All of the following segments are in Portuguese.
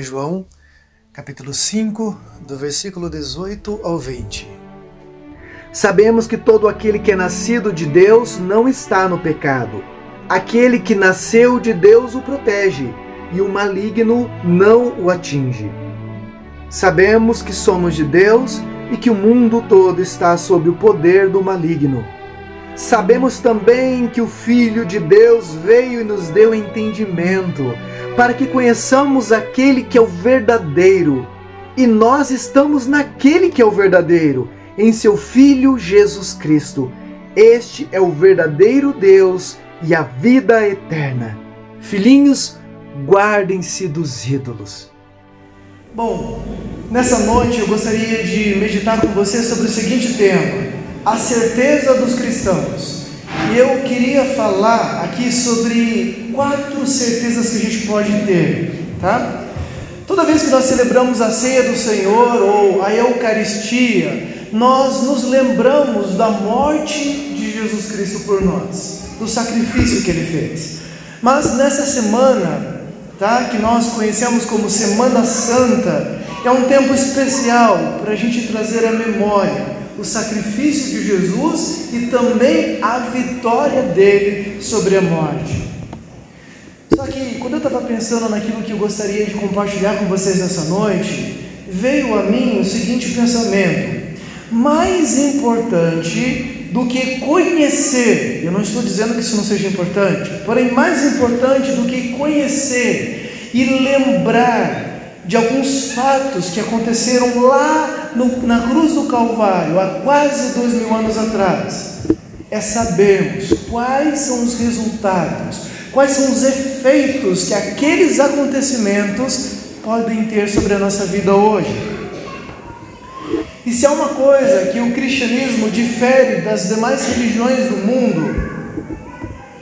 João, capítulo 5, do versículo 18 ao 20. Sabemos que todo aquele que é nascido de Deus não está no pecado. Aquele que nasceu de Deus o protege, e o maligno não o atinge. Sabemos que somos de Deus e que o mundo todo está sob o poder do maligno. Sabemos também que o Filho de Deus veio e nos deu entendimento, para que conheçamos aquele que é o verdadeiro. E nós estamos naquele que é o verdadeiro, em seu Filho Jesus Cristo. Este é o verdadeiro Deus e a vida eterna. Filhinhos, guardem-se dos ídolos. Bom, nessa noite eu gostaria de meditar com você sobre o seguinte tema: a certeza dos cristãos. E eu queria falar aqui sobre 4 certezas que a gente pode ter, tá? Toda vez que nós celebramos a ceia do Senhor ou a Eucaristia, nós nos lembramos da morte de Jesus Cristo por nós, do sacrifício que Ele fez. Mas nessa semana, tá, que nós conhecemos como Semana Santa, é um tempo especial para a gente trazer à memória o sacrifício de Jesus e também a vitória dele sobre a morte. Só que quando eu estava pensando naquilo que eu gostaria de compartilhar com vocês nessa noite, veio a mim o seguinte pensamento: mais importante do que conhecer, eu não estou dizendo que isso não seja importante, porém mais importante do que conhecer e lembrar de alguns fatos que aconteceram lá na cruz do Calvário, há quase 2000 anos atrás, é sabermos quais são os resultados, quais são os efeitos que aqueles acontecimentos podem ter sobre a nossa vida hoje. E se há uma coisa que o cristianismo difere das demais religiões do mundo,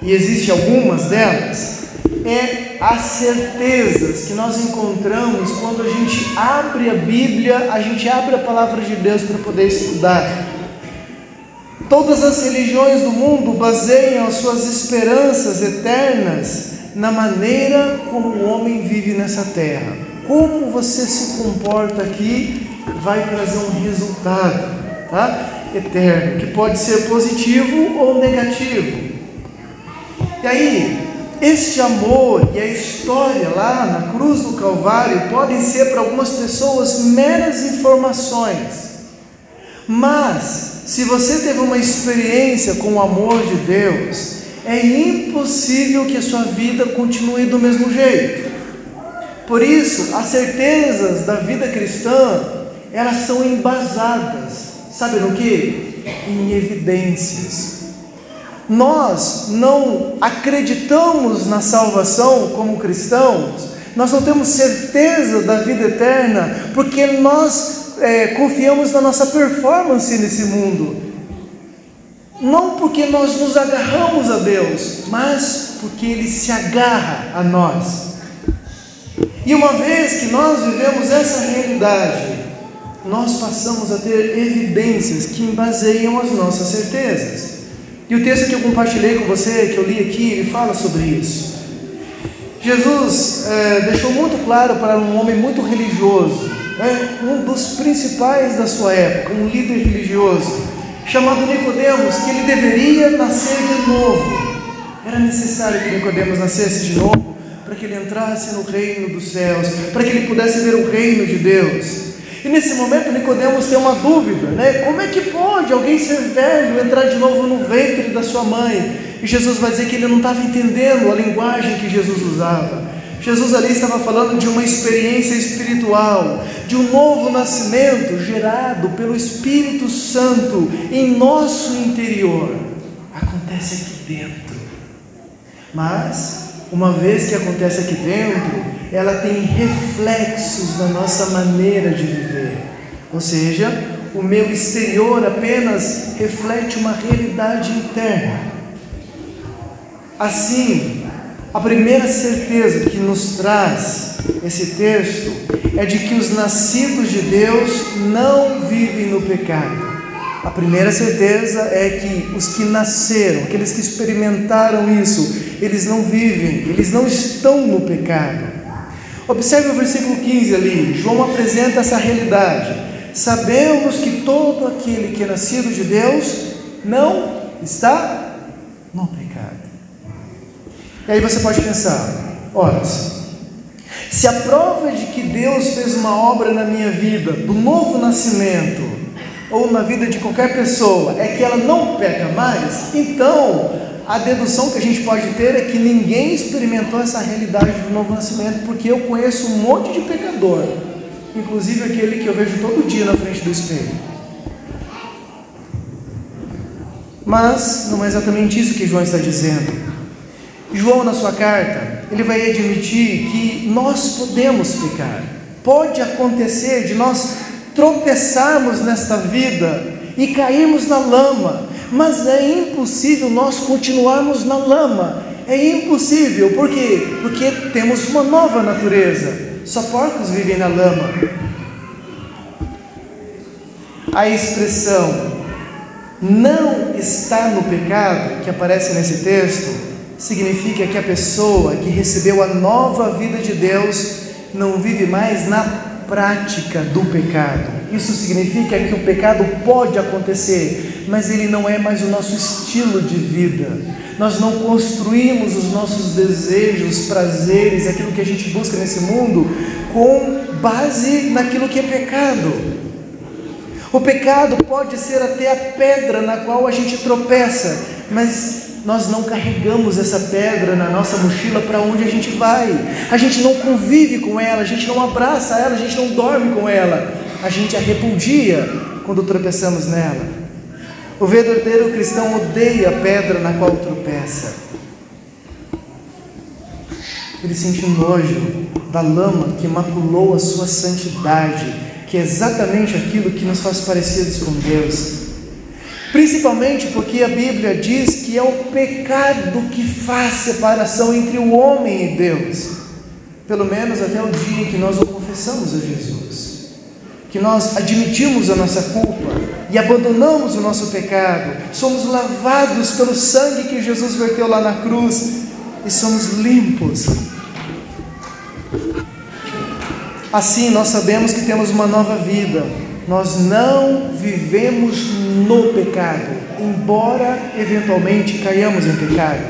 e existem algumas delas, é as certezas que nós encontramos quando a gente abre a Bíblia, a gente abre a palavra de Deus para poder estudar. Todas as religiões do mundo baseiam as suas esperanças eternas na maneira como o homem vive nessa terra. Como você se comporta aqui vai trazer um resultado, tá? Eterno, que pode ser positivo ou negativo. E aí, este amor e a história lá na cruz do Calvário podem ser para algumas pessoas meras informações, mas se você teve uma experiência com o amor de Deus, é impossível que a sua vida continue do mesmo jeito. Por isso, as certezas da vida cristã, elas são embasadas, sabe no que? Em evidências. Nós não acreditamos na salvação como cristãos, nós não temos certeza da vida eterna, porque nós confiamos na nossa performance nesse mundo, não porque nós nos agarramos a Deus, mas porque Ele se agarra a nós. E uma vez que nós vivemos essa realidade, nós passamos a ter evidências que embaseiam as nossas certezas. E o texto que eu compartilhei com você, que eu li aqui, ele fala sobre isso. Jesus deixou muito claro para um homem muito religioso, um dos principais da sua época, um líder religioso, chamado Nicodemos, que ele deveria nascer de novo. Era necessário que Nicodemos nascesse de novo, para que ele entrasse no reino dos céus, para que ele pudesse ver o reino de Deus. E nesse momento Nicodemos tem uma dúvida, como é que pode alguém ser velho, entrar de novo no ventre da sua mãe? E Jesus vai dizer que ele não estava entendendo a linguagem que Jesus usava. Jesus ali estava falando de uma experiência espiritual, de um novo nascimento gerado pelo Espírito Santo em nosso interior. Acontece aqui dentro. Mas, uma vez que acontece aqui dentro, ela tem reflexos na nossa maneira de viver. Ou seja, o meu exterior apenas reflete uma realidade interna. Assim, a primeira certeza que nos traz esse texto é de que os nascidos de Deus não vivem no pecado. A primeira certeza é que os que nasceram, aqueles que experimentaram isso, eles não vivem, eles não estão no pecado. Observe o versículo 15 ali. João apresenta essa realidade. Sabemos que todo aquele que é nascido de Deus não está no pecado. E aí você pode pensar, ora, se a prova de que Deus fez uma obra na minha vida, do novo nascimento, ou na vida de qualquer pessoa, é que ela não peca mais, então a dedução que a gente pode ter é que ninguém experimentou essa realidade do novo nascimento, porque eu conheço um monte de pecador, inclusive aquele que eu vejo todo dia na frente do espelho. Mas não é exatamente isso que João está dizendo. João, na sua carta, ele vai admitir que nós podemos pecar. Pode acontecer de nós tropeçarmos nesta vida e cairmos na lama, mas é impossível nós continuarmos na lama. É impossível. Por quê? Porque temos uma nova natureza. Só porcos vivem na lama. A expressão não está no pecado, que aparece nesse texto, significa que a pessoa que recebeu a nova vida de Deus não vive mais na prática do pecado. Isso significa que o pecado pode acontecer, mas ele não é mais o nosso estilo de vida. Nós não construímos os nossos desejos, prazeres, aquilo que a gente busca nesse mundo, com base naquilo que é pecado. O pecado pode ser até a pedra na qual a gente tropeça, mas nós não carregamos essa pedra na nossa mochila para onde a gente vai. A gente não convive com ela, a gente não abraça ela, a gente não dorme com ela. A gente a repudia quando tropeçamos nela. O verdadeiro cristão odeia a pedra na qual tropeça. Ele sente nojo da lama que maculou a sua santidade, que é exatamente aquilo que nos faz parecidos com Deus. Principalmente porque a Bíblia diz que é o pecado que faz separação entre o homem e Deus, pelo menos até o dia em que nós o confessamos a Jesus, que nós admitimos a nossa culpa e abandonamos o nosso pecado, somos lavados pelo sangue que Jesus verteu lá na cruz e somos limpos. Assim nós sabemos que temos uma nova vida. Nós não vivemos no pecado, embora eventualmente caiamos em pecado.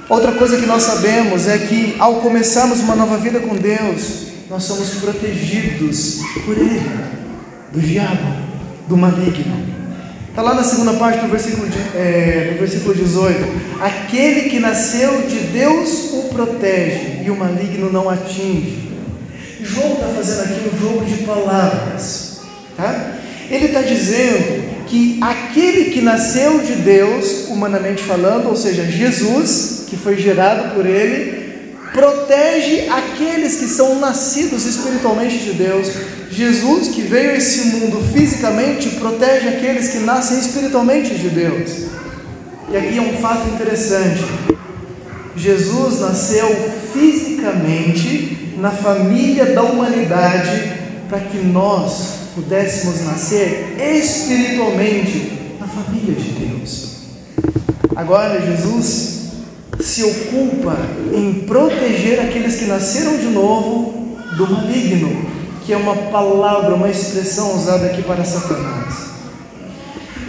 Outra coisa que nós sabemos é que ao começarmos uma nova vida com Deus, nós somos protegidos por Ele, do diabo, do maligno. Está lá na segunda parte do versículo 18. Aquele que nasceu de Deus o protege e o maligno não atinge. João está fazendo aqui um jogo de palavras, tá? Ele está dizendo que aquele que nasceu de Deus, humanamente falando, ou seja, Jesus, que foi gerado por Ele, protege aqueles que são nascidos espiritualmente de Deus. Jesus, que veio a esse mundo fisicamente, protege aqueles que nascem espiritualmente de Deus. E aqui é um fato interessante. Jesus nasceu fisicamente na família da humanidade, para que nós pudéssemos nascer espiritualmente na família de Deus. Agora Jesus se ocupa em proteger aqueles que nasceram de novo do maligno, que é uma palavra, uma expressão usada aqui para Satanás.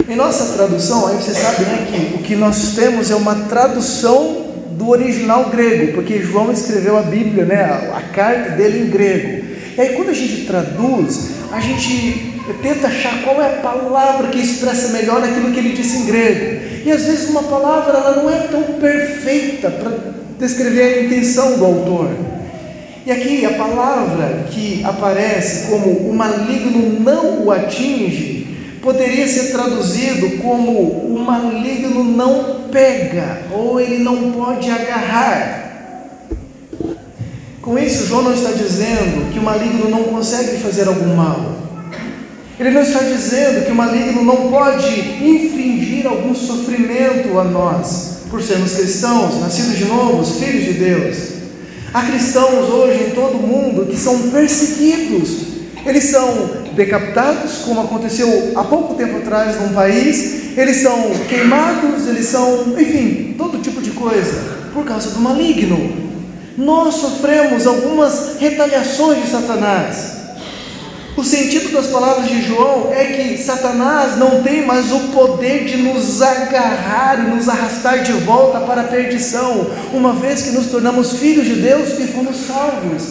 Em nossa tradução, aí você sabe, né, que o que nós temos é uma tradução do original grego, porque João escreveu a Bíblia, né, a carta dele em grego. E aí quando a gente traduz, a gente tenta achar qual é a palavra que expressa melhor aquilo que ele disse em grego. E às vezes uma palavra ela não é tão perfeita para descrever a intenção do autor. E aqui a palavra que aparece como o maligno não o atinge, poderia ser traduzido como o maligno não pega, ou ele não pode agarrar. Com isso, João não está dizendo que o maligno não consegue fazer algum mal. Ele não está dizendo que o maligno não pode infligir algum sofrimento a nós, por sermos cristãos, nascidos de novo, filhos de Deus. Há cristãos hoje em todo o mundo que são perseguidos. Eles são decapitados, como aconteceu há pouco tempo atrás num país. Eles são queimados, eles são, enfim, todo tipo de coisa, por causa do maligno. Nós sofremos algumas retaliações de Satanás. O sentido das palavras de João é que Satanás não tem mais o poder de nos agarrar e nos arrastar de volta para a perdição, uma vez que nos tornamos filhos de Deus e fomos salvos.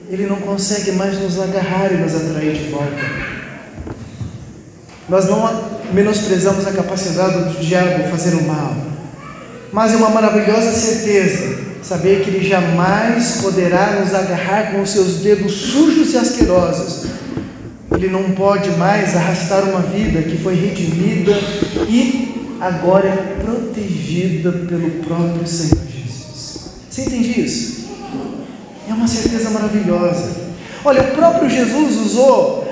Ele não consegue mais nos agarrar e nos atrair de volta. Nós não menosprezamos a capacidade do diabo fazer o mal, mas é uma maravilhosa certeza saber que ele jamais poderá nos agarrar com os seus dedos sujos e asquerosos. Ele não pode mais arrastar uma vida que foi redimida e agora é protegida pelo próprio Senhor Jesus. Você entende isso? É uma certeza maravilhosa. Olha, o próprio Jesus usou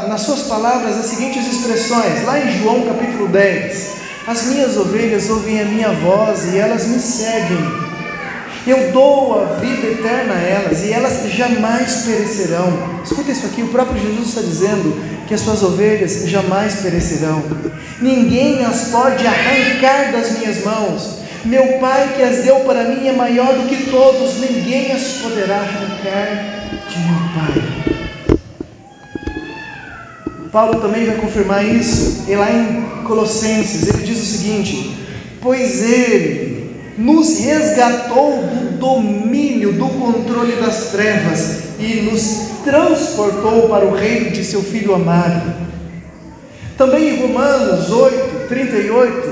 nas suas palavras as seguintes expressões, lá em João capítulo 10: as minhas ovelhas ouvem a minha voz e elas me seguem. Eu dou a vida eterna a elas e elas jamais perecerão. Escuta isso aqui, o próprio Jesus está dizendo que as suas ovelhas jamais perecerão. Ninguém as pode arrancar das minhas mãos. Meu Pai que as deu para mim é maior do que todos. Ninguém as poderá arrancar de meu Pai. Paulo também vai confirmar isso. E lá em Colossenses ele diz o seguinte: pois Ele nos resgatou do domínio, do controle das trevas e nos transportou para o reino de seu Filho amado. Também em Romanos 8:38,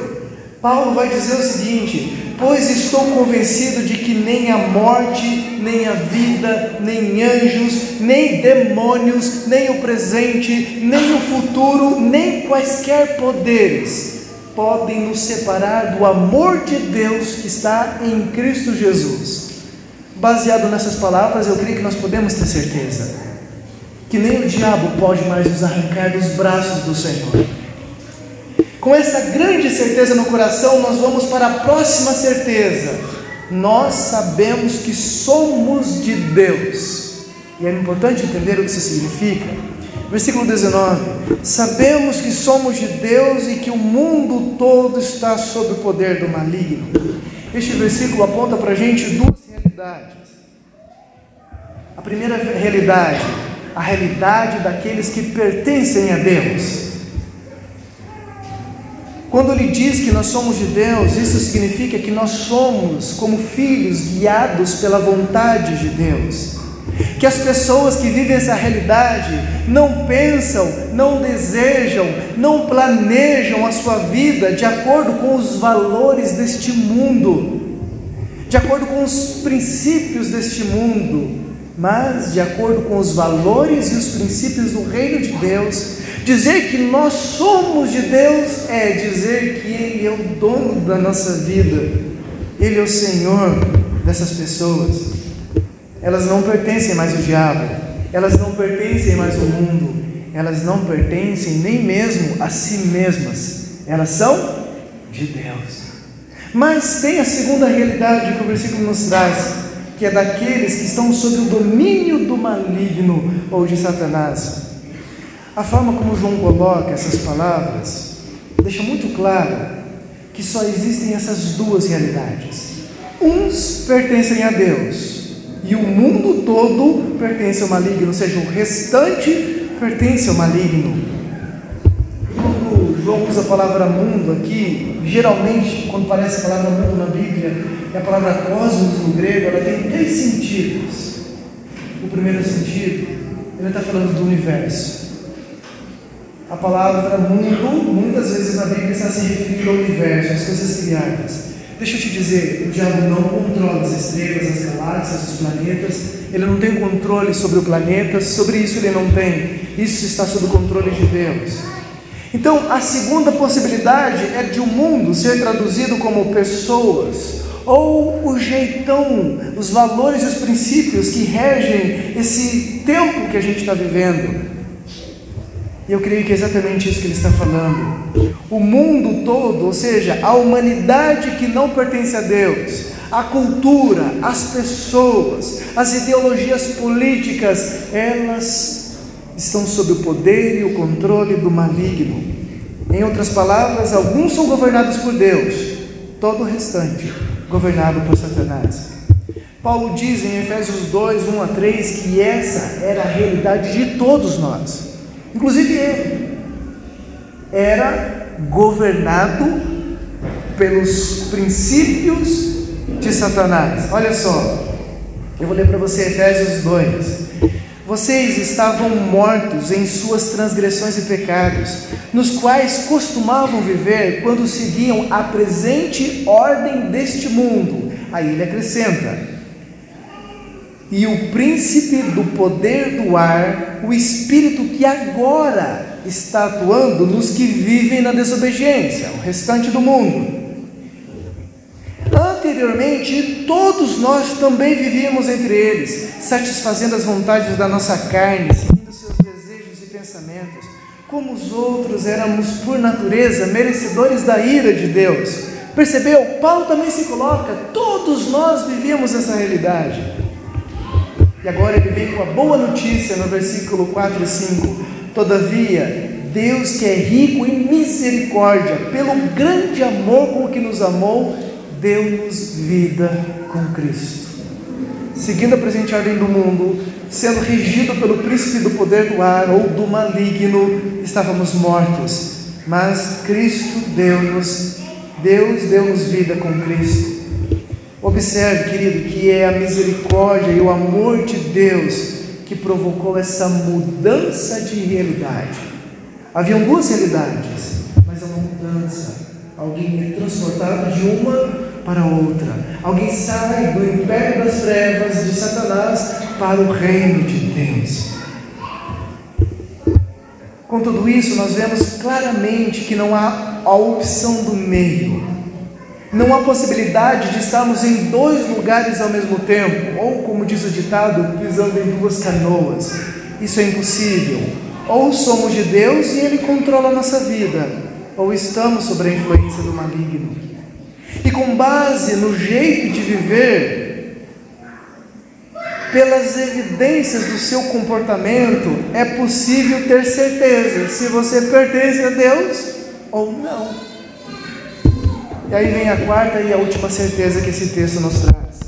Paulo vai dizer o seguinte: pois estou convencido de que nem a morte, nem a vida, nem anjos, nem demônios, nem o presente, nem o futuro, nem quaisquer poderes podem nos separar do amor de Deus que está em Cristo Jesus. Baseado nessas palavras, eu creio que nós podemos ter certeza que nem o diabo pode mais nos arrancar dos braços do Senhor. Com essa grande certeza no coração, nós vamos para a próxima certeza. Nós sabemos que somos de Deus, e é importante entender o que isso significa. Versículo 19: sabemos que somos de Deus e que o mundo todo está sob o poder do maligno. Este versículo aponta para a gente duas realidades. A primeira realidade, a realidade daqueles que pertencem a Deus. Quando ele diz que nós somos de Deus, isso significa que nós somos como filhos guiados pela vontade de Deus. Que as pessoas que vivem essa realidade não pensam, não desejam, não planejam a sua vida de acordo com os valores deste mundo, de acordo com os princípios deste mundo, mas de acordo com os valores e os princípios do reino de Deus. Dizer que nós somos de Deus é dizer que Ele é o dono da nossa vida, Ele é o Senhor dessas pessoas. Elas não pertencem mais ao diabo, elas não pertencem mais ao mundo, elas não pertencem nem mesmo a si mesmas, elas são de Deus. Mas tem a segunda realidade que o versículo nos traz, que é daqueles que estão sob o domínio do maligno ou de Satanás. A forma como João coloca essas palavras deixa muito claro que só existem essas duas realidades. Uns pertencem a Deus e o mundo todo pertence ao maligno, ou seja, o restante pertence ao maligno. Quando João usa a palavra mundo aqui, geralmente quando aparece a palavra mundo na Bíblia, é a palavra cosmos no grego, ela tem 3 sentidos. O primeiro sentido, ele está falando do universo. A palavra mundo, muitas vezes na Bíblia está se referindo ao universo, às coisas criadas. Deixa eu te dizer, o diabo não controla as estrelas, as galáxias, os planetas. Ele não tem controle sobre o planeta, sobre isso ele não tem. Isso está sob o controle de Deus. Então, a segunda possibilidade é de o mundo ser traduzido como pessoas, ou o jeitão, os valores e os princípios que regem esse tempo que a gente está vivendo. E eu creio que é exatamente isso que ele está falando. O mundo todo, ou seja, a humanidade que não pertence a Deus, a cultura, as pessoas, as ideologias políticas, elas estão sob o poder e o controle do maligno. Em outras palavras, alguns são governados por Deus, todo o restante governado por Satanás. Paulo diz em Efésios 2, 1 a 3, que essa era a realidade de todos nós, inclusive ele. Era governado pelos princípios de Satanás. Olha só, eu vou ler para você Efésios 2. Vocês estavam mortos em suas transgressões e pecados, nos quais costumavam viver quando seguiam a presente ordem deste mundo. Aí ele acrescenta: e o príncipe do poder do ar, o espírito que agora está atuando nos que vivem na desobediência, o restante do mundo. Anteriormente, todos nós também vivíamos entre eles, satisfazendo as vontades da nossa carne, seguindo seus desejos e pensamentos. Como os outros, éramos por natureza merecedores da ira de Deus. Percebeu? Paulo também se coloca, todos nós vivíamos essa realidade. E agora ele vem com a boa notícia no versículo 4 e 5. Todavia, Deus, que é rico em misericórdia, pelo grande amor com que nos amou, deu-nos vida com Cristo. Seguindo a presente ordem do mundo, sendo regido pelo príncipe do poder do ar ou do maligno, estávamos mortos. Mas Cristo Deus deu-nos vida com Cristo. Observe, querido, que é a misericórdia e o amor de Deus que provocou essa mudança de realidade. Haviam duas realidades, mas é uma mudança. Alguém é transportado de uma para outra. Alguém sai do império das trevas de Satanás para o reino de Deus. Com tudo isso, nós vemos claramente que não há a opção do meio. Não há possibilidade de estarmos em dois lugares ao mesmo tempo, ou, como diz o ditado, pisando em duas canoas. Isso é impossível. Ou somos de Deus e Ele controla a nossa vida, ou estamos sob a influência do maligno. E com base no jeito de viver, pelas evidências do seu comportamento, é possível ter certeza se você pertence a Deus ou não. E aí vem a quarta e a última certeza que esse texto nos traz.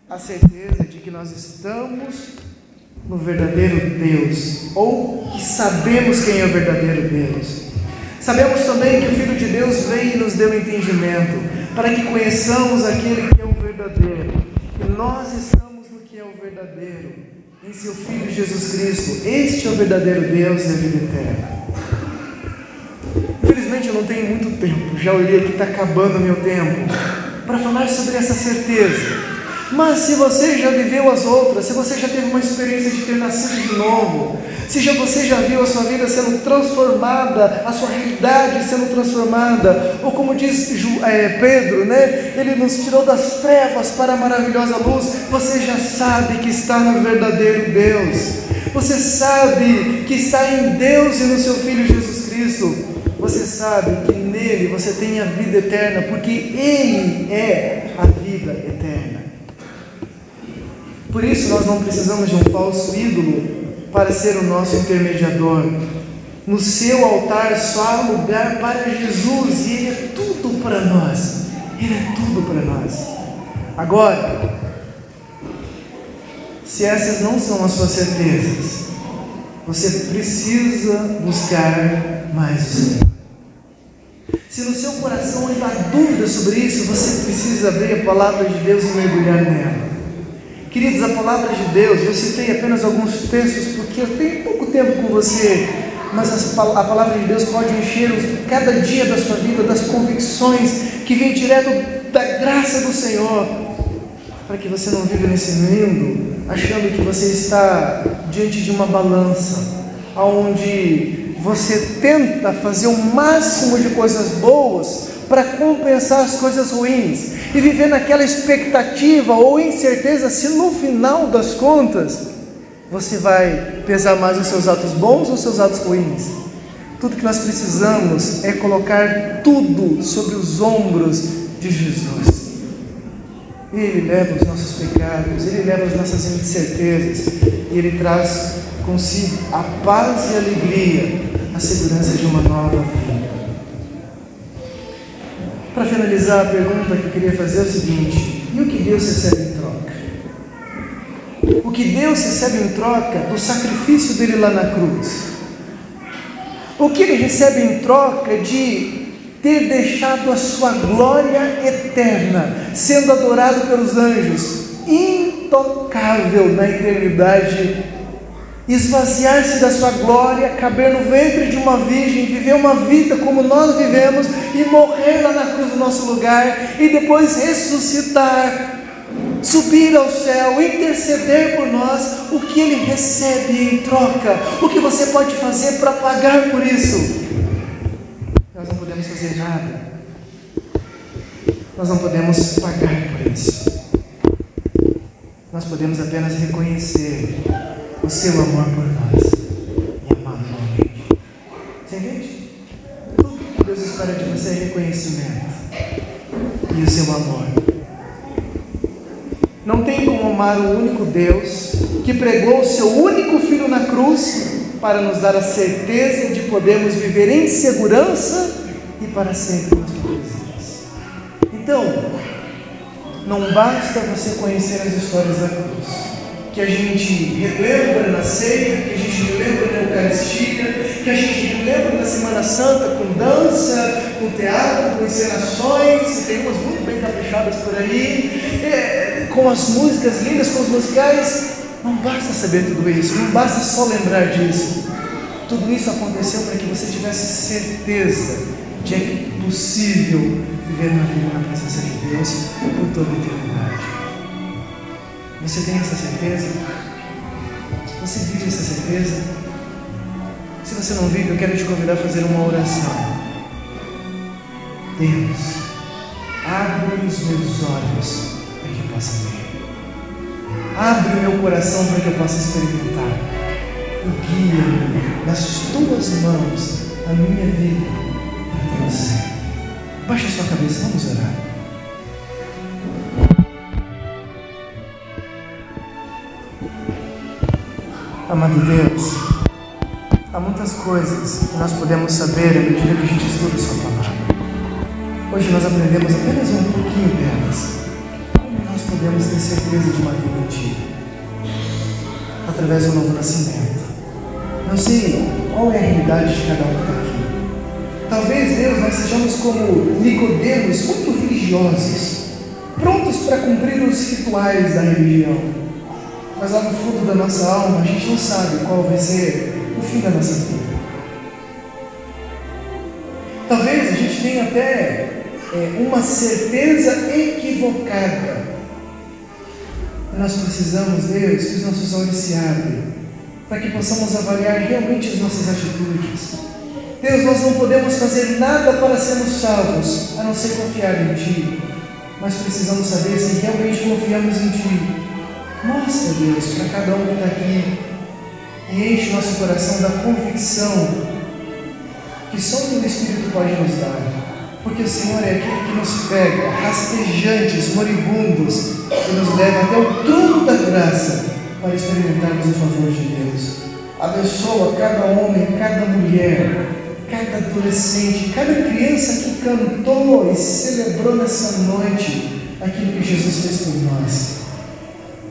A certeza de que nós estamos no verdadeiro Deus, ou que sabemos quem é o verdadeiro Deus. Sabemos também que o Filho de Deus veio e nos deu entendimento, para que conheçamos aquele que é o verdadeiro. E nós estamos no que é o verdadeiro, em seu Filho Jesus Cristo. Este é o verdadeiro Deus e a vida eterna. Infelizmente eu não tenho muito tempo, já olhei aqui, está acabando o meu tempo, para falar sobre essa certeza. Mas se você já viveu as outras, se você já teve uma experiência de ter nascido de novo, se você já viu a sua vida sendo transformada, a sua realidade sendo transformada, ou como diz Pedro, né? Ele nos tirou das trevas para a maravilhosa luz, você já sabe que está no verdadeiro Deus, você sabe que está em Deus e no seu Filho Jesus Cristo. Você sabe que nele você tem a vida eterna, porque Ele é a vida eterna. Por isso nós não precisamos de um falso ídolo para ser o nosso intermediador. No seu altar só há lugar para Jesus, e Ele é tudo para nós. Ele é tudo para nós. Agora, se essas não são as suas certezas, você precisa buscar mais o Senhor. Se no seu coração ainda há dúvida sobre isso, você precisa abrir a palavra de Deus e mergulhar nela. Queridos, a palavra de Deus, eu citei apenas alguns textos porque eu tenho pouco tempo com você, mas a palavra de Deus pode encher cada dia da sua vida das convicções que vêm direto da graça do Senhor, para que você não viva nesse mundo achando que você está diante de uma balança, onde você tenta fazer o máximo de coisas boas para compensar as coisas ruins, e viver naquela expectativa ou incerteza se no final das contas você vai pesar mais os seus atos bons ou os seus atos ruins. Tudo que nós precisamos é colocar tudo sobre os ombros de Jesus. Ele leva os nossos pecados, Ele leva as nossas incertezas, e Ele traz consigo a paz e a alegria, a segurança de uma nova vida. Para finalizar, a pergunta que eu queria fazer é o seguinte: e o que Deus recebe em troca? o que Deus recebe em troca do sacrifício dele lá na cruz. O que ele recebe em troca de ter deixado a sua glória eterna, sendo adorado pelos anjos, intocável na eternidade, esvaziar-se da sua glória, caber no ventre de uma virgem, viver uma vida como nós vivemos e morrer lá na cruz no nosso lugar e depois ressuscitar, subir ao céu, interceder por nós. O que ele recebe em troca? O que você pode fazer para pagar por isso? Nós não podemos fazer nada. Nós não podemos pagar por isso. Nós podemos apenas reconhecer o seu amor por nós e amar novamente. Você entende? Tudo que Deus espera de você é reconhecimento e o seu amor. Não tem como amar o único Deus que pregou o seu único Filho na cruz para nos dar a certeza de podermos viver em segurança e para sempre nas suas presenças. Então, não basta você conhecer as histórias da cruz, que a gente relembra na ceia, que a gente relembra na Eucaristia, que a gente relembra na Semana Santa com dança, com teatro, com encenações, tem umas muito bem caprichadas por aí, com as músicas lindas, com os musicais. Não basta saber tudo isso, não basta só lembrar disso. Tudo isso aconteceu para que você tivesse certeza de que é possível viver uma vida na presença de Deus por toda a eternidade. Você tem essa certeza? Você vive essa certeza? Se você não vive, eu quero te convidar a fazer uma oração. Deus, abre os meus olhos para que eu possa ver. Abre o meu coração para que eu possa experimentar. E guia-me nas tuas mãos a minha vida até o céu. Baixa a sua cabeça, vamos orar. Amado Deus, há muitas coisas que nós podemos saber à medida que a gente estuda a sua palavra. Hoje nós aprendemos apenas um pouquinho delas. Como nós podemos ter certeza de uma vida em Ti? Através do novo nascimento. Não sei qual é a realidade de cada um que está aqui. Talvez, Deus, nós sejamos como Nicodemos, muito religiosos, prontos para cumprir os rituais da religião. Mas lá no fundo da nossa alma, a gente não sabe qual vai ser o fim da nossa vida. Talvez a gente tenha até uma certeza equivocada. Nós precisamos, Deus, que os nossos olhos se abrem, para que possamos avaliar realmente as nossas atitudes. Deus, nós não podemos fazer nada para sermos salvos, a não ser confiar em Ti. Mas precisamos saber se realmente confiamos em Ti. Mostra, Deus, para cada um que está aqui, e enche nosso coração da convicção que só o Teu Espírito pode nos dar, porque o Senhor é aquele que nos pega, rastejantes, moribundos, e nos leva até o trono da graça para experimentarmos o favor de Deus. Abençoa cada homem, cada mulher, cada adolescente, cada criança que cantou e celebrou nessa noite aquilo que Jesus fez por nós.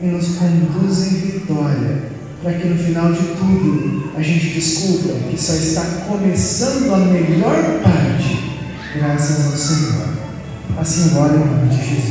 E nos conduz em vitória, para que no final de tudo a gente descubra que só está começando a melhor parte, graças ao Senhor. Assim ora em nome de Jesus.